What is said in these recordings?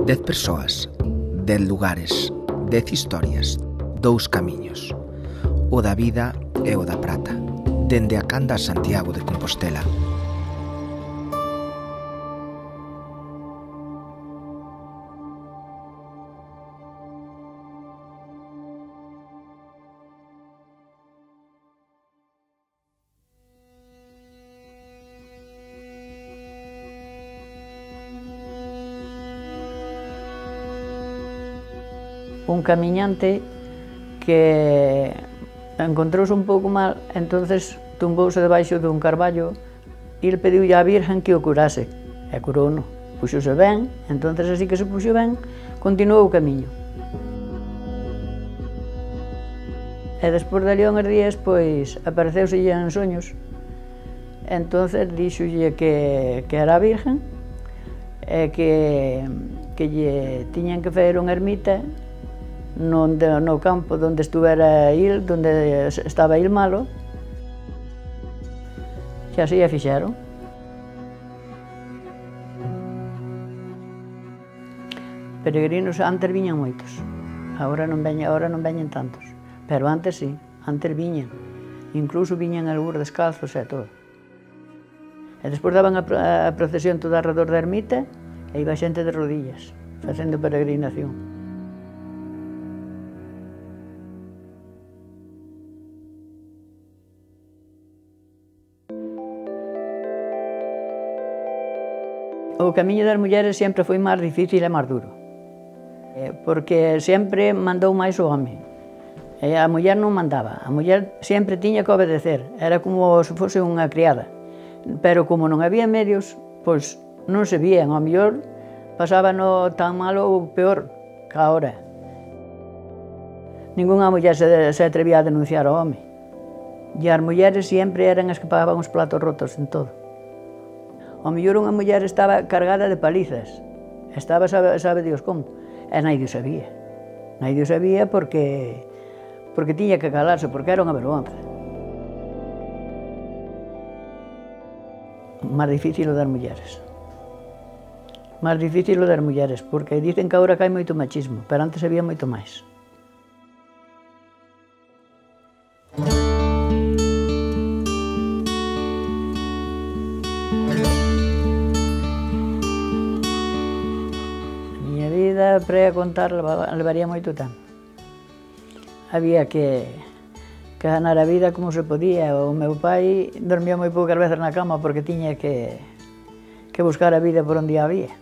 10 persoas, 10 lugares, 10 historias, 2 camiños. O da vida e o da prata, dende a canda a Santiago de Compostela. Un camiñante que encontrouse un pouco mal, entonces tumbouse debaixo dun carballo e ele pediu á Virgen que o curase, e curouno. Puxose ben, entonces así que se puxo ben, continuou o camiño. E despois dali uns días, pois, apareceuselle en soños, entonces díxolle que era a Virgen, e que lle tiñan que facer unha ermita no campo onde estuvera il, onde estaba il malo, que así a fixeron. Peregrinos antes viñan moitos, agora non veñen tantos, pero antes sí, antes viñan, incluso viñan algúns descalzos e todo. E despois daban a procesión toda alrededor da ermita e iba xente de rodillas, facendo peregrinación. O camiño das mulleres sempre foi máis difícil e máis duro, porque sempre mandou máis o home. A muller non mandaba, a muller sempre tiña que obedecer, era como se fose unha criada. Pero como non había medios, pois non se vían, ao mellor pasábano tan mal ou peor que agora. Ningunha muller se atrevía a denunciar ao home. E as mulleres sempre eran as que pagaban os platos rotos en todo. Ao mellor unha muller estaba cargada de palizas, estaba sabe Dios como, e naide o sabía. Naide o sabía porque tiña que calarse, porque era unha vergonza. Máis difícil o das mulleres. Máis difícil o das mulleres, porque dicen que agora hai moito machismo, pero antes había moito máis. Para contar levaría moito tempo. Había que ganar a vida como se podía. O meu pai dormía moi poucas veces na cama porque tiña que buscar a vida por onde había.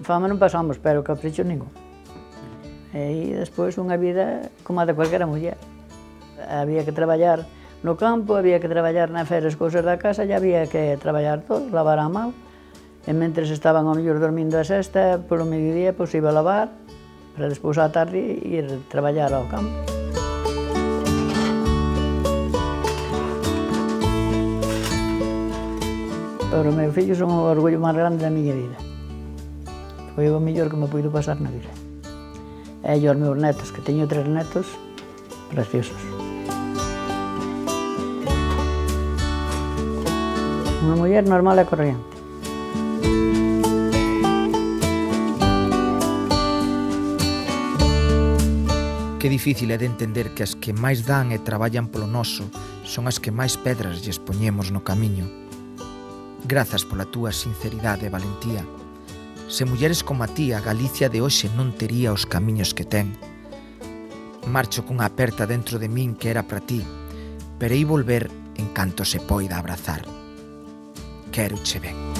Fama non pasamos, pero capricho ningún. E despois unha vida como a de cualquiera muller. Había que traballar no campo, había que traballar na facer as cousas da casa, e había que traballar todo, lavar a mão. E mentres estaban ao mellor dormindo a sesta, polo mediodía, pois iba a lavar, para despois á tarde ir traballar ao campo. Os meus fillos son o orgullo máis grande da miña vida. Foi o mellor que me puido pasar na vida. E os meus netos, que teño 3 netos, preciosos. Unha muller normal e corriente. Que difícil é de entender que as que máis dan e traballan polo noso son as que máis pedras lles poñemos no camiño. Grazas pola túa sinceridade e valentía. Se mulleres como a ti, a Galicia de hoxe non tería os camiños que ten. Marcho cunha aperta dentro de min que era para ti, pero hei volver en canto se poida abrazar. Quéroche ben.